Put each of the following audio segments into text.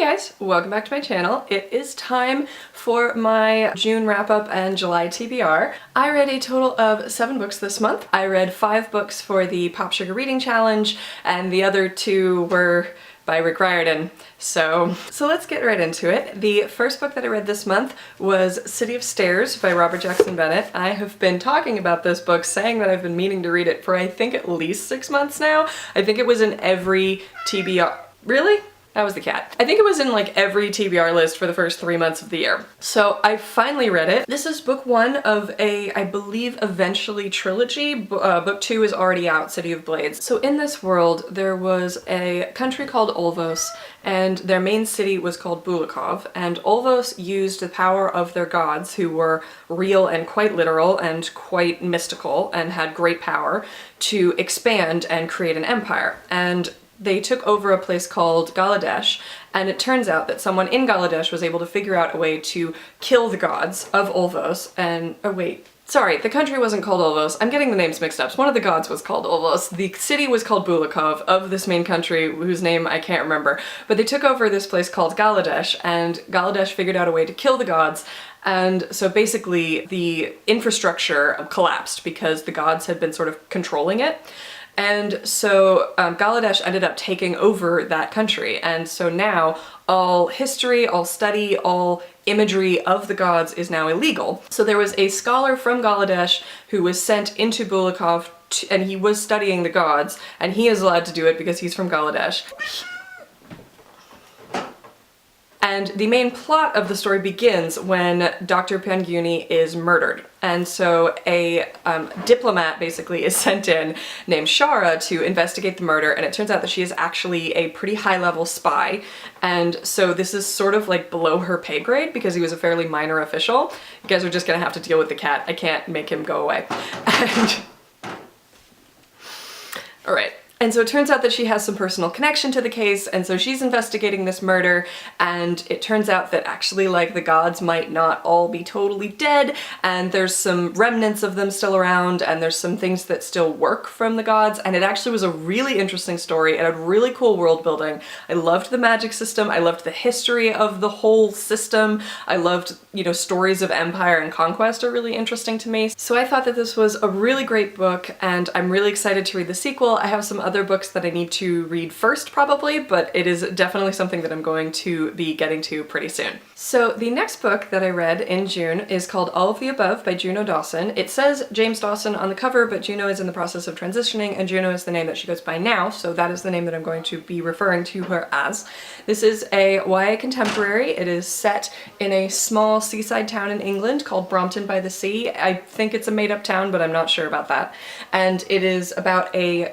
guys, welcome back to my channel. It is time for my June wrap-up and July TBR. I read a total of 7 books this month. I read 5 books for the Pop Sugar Reading Challenge, and the other 2 were by Riordan. So let's get right into it. The first book that I read this month was City of Stairs by Robert Jackson Bennett. I have been talking about this book, saying that I've been meaning to read it for I think at least 6 months now. I think it was in every TBR. Really? That was the cat. I think it was in like every TBR list for the first 3 months of the year. So I finally read it. This is book 1 of a, I believe, eventually trilogy. Book 2 is already out, City of Blades. So in this world, there was a country called Olvos, and their main city was called Bulakov, and Olvos used the power of their gods, who were real and quite literal and quite mystical and had great power, to expand and create an empire. And they took over a place called Galadesh, and it turns out that someone in Galadesh was able to figure out a way to kill the gods of Olvos and, oh wait, sorry, the country wasn't called Olvos. I'm getting the names mixed up. One of the gods was called Olvos. The city was called Bulakov, of this main country whose name I can't remember. But they took over this place called Galadesh, and Galadesh figured out a way to kill the gods. And so basically the infrastructure collapsed because the gods had been sort of controlling it. And so Galadesh ended up taking over that country, and so now all history, all study, all imagery of the gods is now illegal. So there was a scholar from Galadesh who was sent into Bulakov, and he was studying the gods, and he is allowed to do it because he's from Galadesh. And the main plot of the story begins when Dr. Panguni is murdered. And so a diplomat basically is sent in named Shara to investigate the murder, and it turns out that she is actually a pretty high-level spy. And so this is sort of like below her pay grade because he was a fairly minor official. You guys are just gonna have to deal with the cat. I can't make him go away. And all right. And so it turns out that she has some personal connection to the case, and so she's investigating this murder, and it turns out that actually, like, the gods might not all be totally dead, and there's some remnants of them still around, and there's some things that still work from the gods, and it actually was a really interesting story. It had really cool world building. I loved the magic system, I loved the history of the whole system, I loved, you know, stories of empire and conquest are really interesting to me. So I thought that this was a really great book, and I'm really excited to read the sequel. I have some other books that I need to read first probably, but it is definitely something that I'm going to be getting to pretty soon. So the next book that I read in June is called All of the Above by Juno Dawson. It says James Dawson on the cover, but Juno is in the process of transitioning, and Juno is the name that she goes by now, so that is the name that I'm going to be referring to her as. This is a YA contemporary. It is set in a small seaside town in England called Brompton by the Sea. I think it's a made-up town, but I'm not sure about that. And it is about a,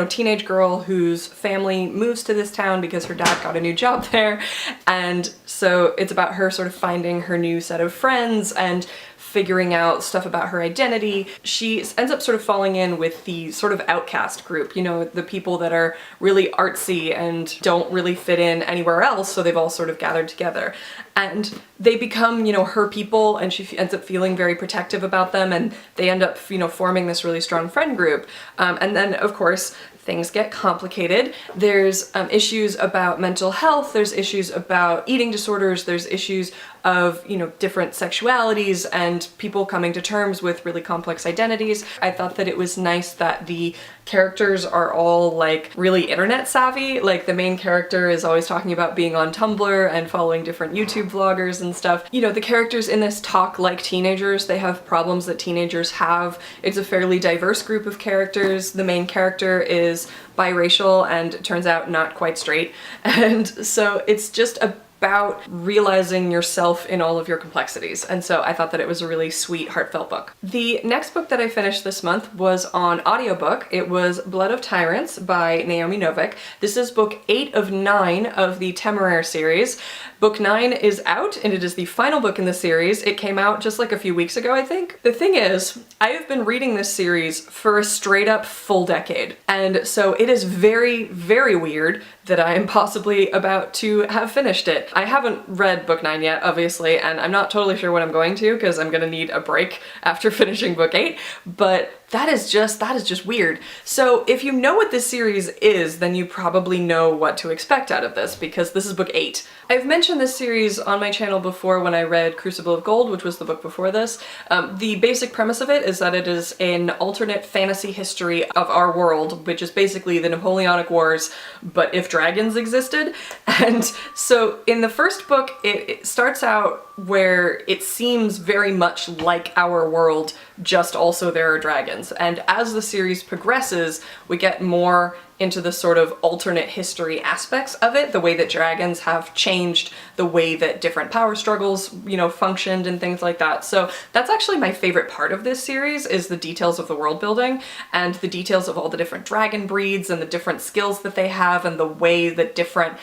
teenage girl whose family moves to this town because her dad got a new job there, and so it's about her sort of finding her new set of friends and figuring out stuff about her identity. She ends up sort of falling in with the sort of outcast group, you know, the people that are really artsy and don't really fit in anywhere else, so they've all sort of gathered together. And they become, you know, her people, and she ends up feeling very protective about them, and they end up, you know, forming this really strong friend group. And then, of course, things get complicated. There's issues about mental health, there's issues about eating disorders, there's issues of, you know, different sexualities and people coming to terms with really complex identities. I thought that it was nice that the characters are all like really internet savvy. Like the main character is always talking about being on Tumblr and following different YouTube vloggers and stuff. You know, the characters in this talk like teenagers. They have problems that teenagers have. It's a fairly diverse group of characters. The main character is biracial and it turns out not quite straight. And so it's just about realizing yourself in all of your complexities, and so I thought that it was a really sweet, heartfelt book. The next book that I finished this month was on audiobook. It was Blood of Tyrants by Naomi Novik. This is book 8 of 9 of the Temeraire series. Book 9 is out, and it is the final book in the series. It came out just like a few weeks ago, I think. The thing is, I have been reading this series for a straight up full decade, and so it is very, very weird that I am possibly about to have finished it. I haven't read book 9 yet, obviously, and I'm not totally sure when I'm going to because I'm gonna need a break after finishing book 8, but That is just weird. So if you know what this series is, then you probably know what to expect out of this, because this is book 8. I've mentioned this series on my channel before when I read Crucible of Gold, which was the book before this. The basic premise of it is that it is an alternate fantasy history of our world, which is basically the Napoleonic Wars, but if dragons existed. And so in the first book, it starts out where it seems very much like our world, just also there are dragons. And as the series progresses, we get more into the sort of alternate history aspects of it, the way that dragons have changed the way that different power struggles, you know, functioned and things like that. So that's actually my favorite part of this series, is the details of the world building and the details of all the different dragon breeds and the different skills that they have and the way that different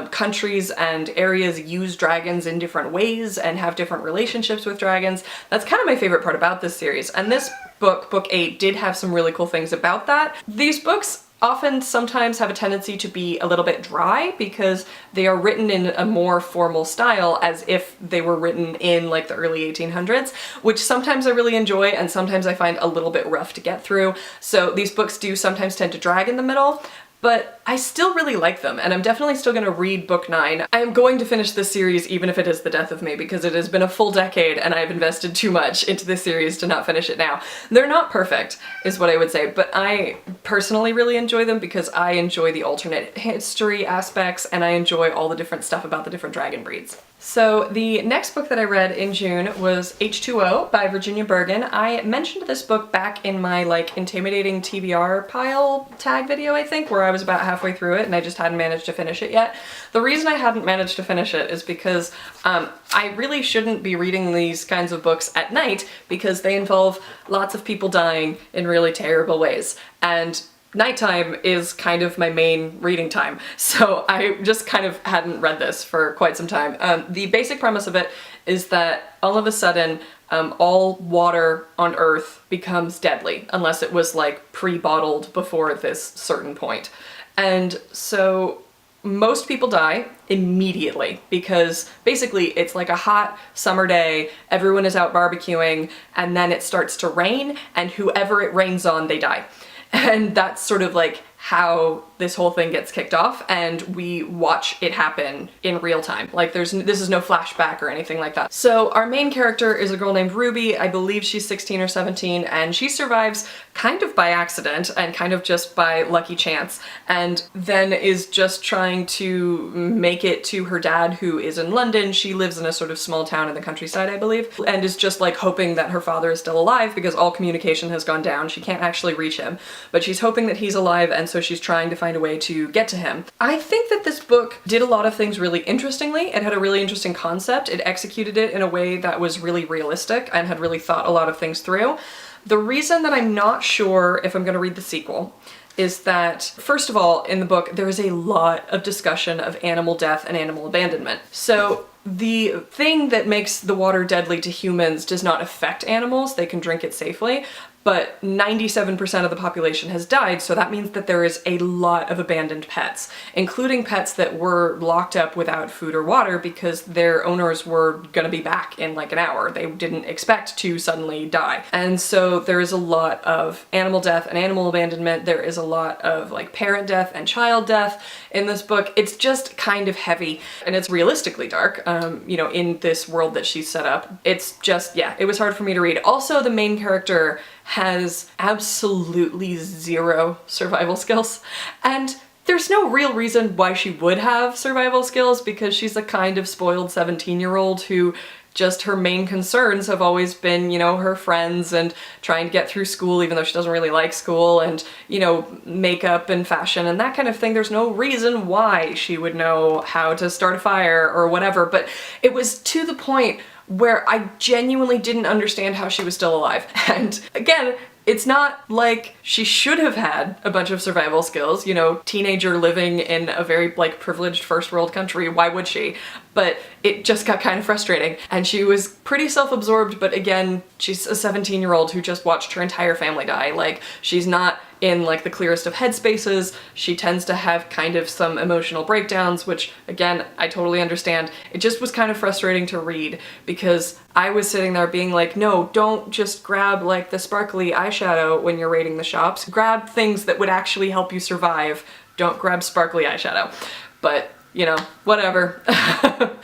countries and areas use dragons in different ways and have different relationships with dragons. That's kind of my favorite part about this series. And this book, book 8, did have some really cool things about that. These books often sometimes have a tendency to be a little bit dry because they are written in a more formal style, as if they were written in like the early 1800s, which sometimes I really enjoy and sometimes I find a little bit rough to get through. So these books do sometimes tend to drag in the middle, but I still really like them, and I'm definitely still going to read book 9. I am going to finish this series even if it is the death of me, because it has been a full decade and I've invested too much into this series to not finish it now. They're not perfect, is what I would say, but I personally really enjoy them because I enjoy the alternate history aspects and I enjoy all the different stuff about the different dragon breeds. So the next book that I read in June was H2O by Virginia Bergen. I mentioned this book back in my like intimidating TBR pile tag video, I think, where I was about halfway through it and I just hadn't managed to finish it yet. The reason I hadn't managed to finish it is because I really shouldn't be reading these kinds of books at night because they involve lots of people dying in really terrible ways. And nighttime is kind of my main reading time, so I just kind of hadn't read this for quite some time. The basic premise of it is that all of a sudden all water on Earth becomes deadly, unless it was like pre-bottled before this certain point. And so most people die immediately because basically it's like a hot summer day, everyone is out barbecuing, and then it starts to rain, and whoever it rains on, they die. And that's sort of like how this whole thing gets kicked off, and we watch it happen in real time. Like this is no flashback or anything like that. So our main character is a girl named Ruby. I believe she's 16 or 17, and she survives kind of by accident and kind of just by lucky chance, and then is just trying to make it to her dad, who is in London. She lives in a sort of small town in the countryside, I believe, and is just like hoping that her father is still alive because all communication has gone down. She can't actually reach him, but she's hoping that he's alive, and so she's trying to find a way to get to him. I think that this book did a lot of things really interestingly. It had a really interesting concept. It executed it in a way that was really realistic and had really thought a lot of things through. The reason that I'm not sure if I'm going to read the sequel is that, first of all, in the book, there is a lot of discussion of animal death and animal abandonment. So the thing that makes the water deadly to humans does not affect animals. They can drink it safely, but 97% of the population has died, so that means that there is a lot of abandoned pets, including pets that were locked up without food or water because their owners were gonna be back in like an hour. They didn't expect to suddenly die. And so there is a lot of animal death and animal abandonment. There is a lot of like parent death and child death in this book. It's just kind of heavy, and it's realistically dark, you know, in this world that she's set up. It's just, yeah, it was hard for me to read. Also, the main character has absolutely zero survival skills, and there's no real reason why she would have survival skills because she's a kind of spoiled 17-year-old who just her main concerns have always been, you know, her friends and trying to get through school even though she doesn't really like school, and, you know, makeup and fashion and that kind of thing. There's no reason why she would know how to start a fire or whatever, but it was to the point where I genuinely didn't understand how she was still alive. And again, it's not like she should have had a bunch of survival skills, you know, teenager living in a very like privileged first world country, why would she? But it just got kind of frustrating, and she was pretty self-absorbed, but again, she's a 17-year-old who just watched her entire family die. Like, she's not in like the clearest of headspaces. She tends to have kind of some emotional breakdowns, which again, I totally understand. It just was kind of frustrating to read because I was sitting there being like, no, don't just grab like the sparkly eyeshadow when you're raiding the shops. Grab things that would actually help you survive. Don't grab sparkly eyeshadow. But you know, whatever.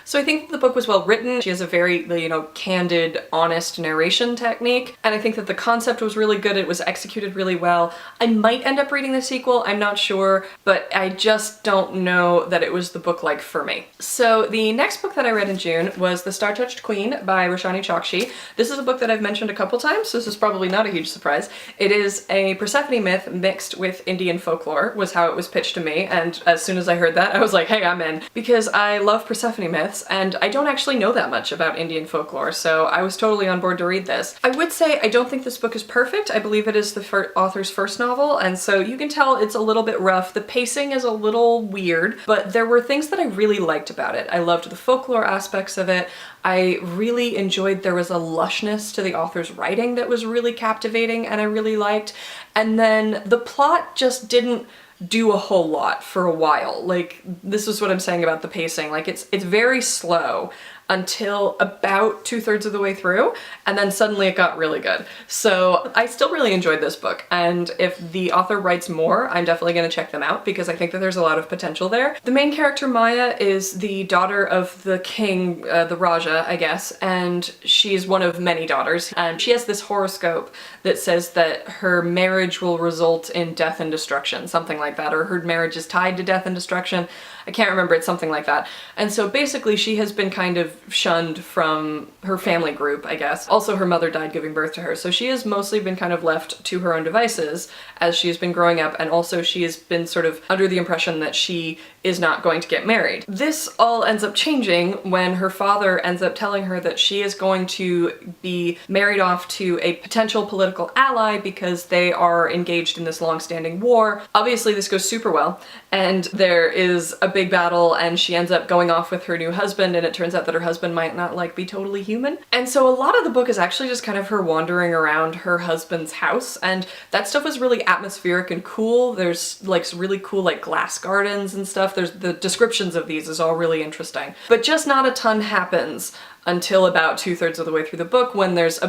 So I think the book was well written. She has a very, you know, candid, honest narration technique. And I think that the concept was really good. It was executed really well. I might end up reading the sequel, I'm not sure, but I just don't know that it was the book like for me. So the next book that I read in June was The Star-Touched Queen by Roshani Chokshi. This is a book that I've mentioned a couple times, so this is probably not a huge surprise. It is a Persephone myth mixed with Indian folklore, was how it was pitched to me. And as soon as I heard that, I was like, hey, I'm in. Because I love Persephone myths, and I don't actually know that much about Indian folklore, so I was totally on board to read this. I would say I don't think this book is perfect. I believe it is the author's first novel, and so you can tell it's a little bit rough. The pacing is a little weird, but there were things that I really liked about it. I loved the folklore aspects of it. I really enjoyed there was a lushness to the author's writing that was really captivating and I really liked. And then the plot just didn't do a whole lot for a while. Like, this is what I'm saying about the pacing. Like, it's very slow until about 2/3 of the way through, and then suddenly it got really good. So I still really enjoyed this book, and if the author writes more, I'm definitely gonna check them out because I think that there's a lot of potential there. The main character, Maya, is the daughter of the king, the Raja, I guess, and she's one of many daughters, and she has this horoscope that says that her marriage will result in death and destruction, something like that, or her marriage is tied to death and destruction. I can't remember, it's something like that. And so basically she has been kind of shunned from her family group, I guess. Also her mother died giving birth to her, so she has mostly been kind of left to her own devices as she has been growing up, and also she has been sort of under the impression that she is not going to get married. This all ends up changing when her father ends up telling her that she is going to be married off to a potential political ally because they are engaged in this long-standing war. Obviously this goes super well, and there is a big battle and she ends up going off with her new husband, and it turns out that her husband might not like be totally human. And so a lot of the book is actually just kind of her wandering around her husband's house, and that stuff was really atmospheric and cool. There's like really cool like glass gardens and stuff. There's the descriptions of these is all really interesting. But just not a ton happens until about 2/3 of the way through the book when there's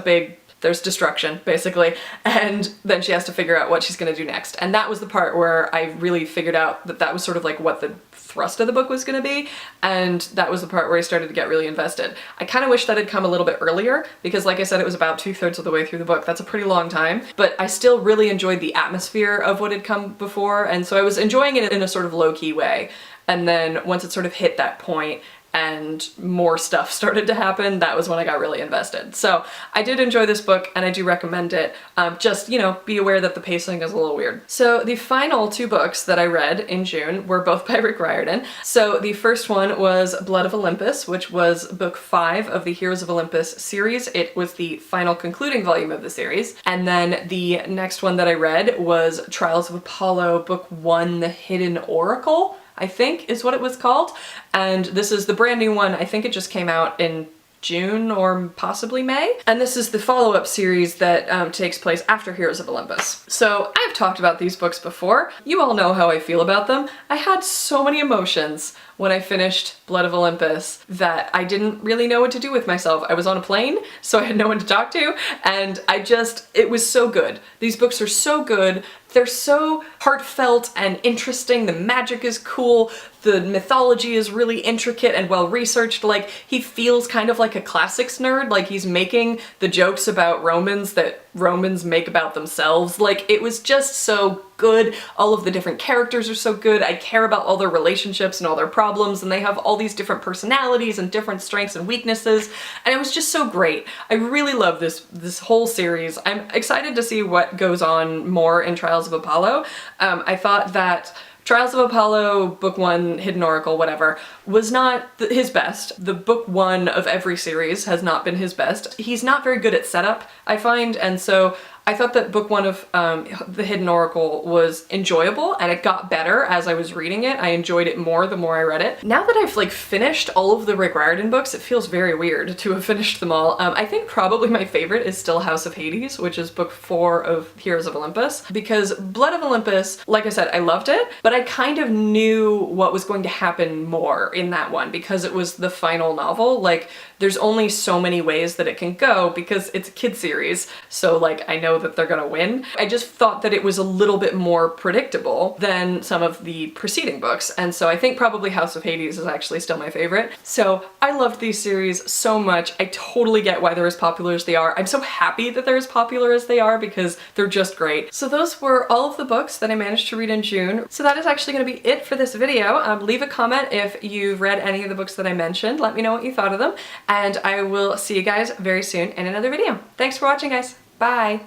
destruction, basically, and then she has to figure out what she's gonna do next. And that was the part where I really figured out that that was sort of like what the thrust of the book was gonna be, and that was the part where I started to get really invested. I kind of wish that had come a little bit earlier, because like I said, it was about 2/3 of the way through the book. That's a pretty long time, but I still really enjoyed the atmosphere of what had come before, and so I was enjoying it in a sort of low-key way. And then once it sort of hit that point, and more stuff started to happen, that was when I got really invested. So I did enjoy this book and I do recommend it. Just, you know, be aware that the pacing is a little weird. So the final two books that I read in June were both by Riordan. So the first one was Blood of Olympus, which was book 5 of the Heroes of Olympus series. It was the final concluding volume of the series. And then the next one that I read was Trials of Apollo, book 1, The Hidden Oracle, I think is what it was called. And this is the brand new one. I think it just came out in June or possibly May. And this is the follow-up series that takes place after Heroes of Olympus. So I've talked about these books before. You all know how I feel about them. I had so many emotions when I finished Blood of Olympus that I didn't really know what to do with myself. I was on a plane, so I had no one to talk to, and it was so good. These books are so good. They're so heartfelt and interesting. The magic is cool. The mythology is really intricate and well researched. Like, he feels kind of like a classics nerd, like he's making the jokes about Romans that Romans make about themselves. Like, it was just so good. All of the different characters are so good. I care about all their relationships and all their problems, and they have all these different personalities and different strengths and weaknesses, and it was just so great. I really love this whole series. I'm excited to see what goes on more in Trials of Apollo. I thought that Trials of Apollo, book 1, Hidden Oracle, whatever, was not his best. The book 1 of every series has not been his best. He's not very good at setup, I find, and so I thought that book one of The Hidden Oracle was enjoyable, and it got better as I was reading it. I enjoyed it more the more I read it. Now that I've like finished all of the Rick Riordan books, it feels very weird to have finished them all. I think probably my favorite is still House of Hades, which is book 4 of Heroes of Olympus, because Blood of Olympus, like I said, I loved it, but I kind of knew what was going to happen more in that one because it was the final novel. Like, there's only so many ways that it can go because it's a kid series, so like I know that they're gonna win. I just thought that it was a little bit more predictable than some of the preceding books, and so I think probably House of Hades is actually still my favorite. So I loved these series so much. I totally get why they're as popular as they are. I'm so happy that they're as popular as they are because they're just great. So those were all of the books that I managed to read in June. So that is actually gonna be it for this video. Leave a comment if you've read any of the books that I mentioned. Let me know what you thought of them. And I will see you guys very soon in another video. Thanks for watching, guys. Bye!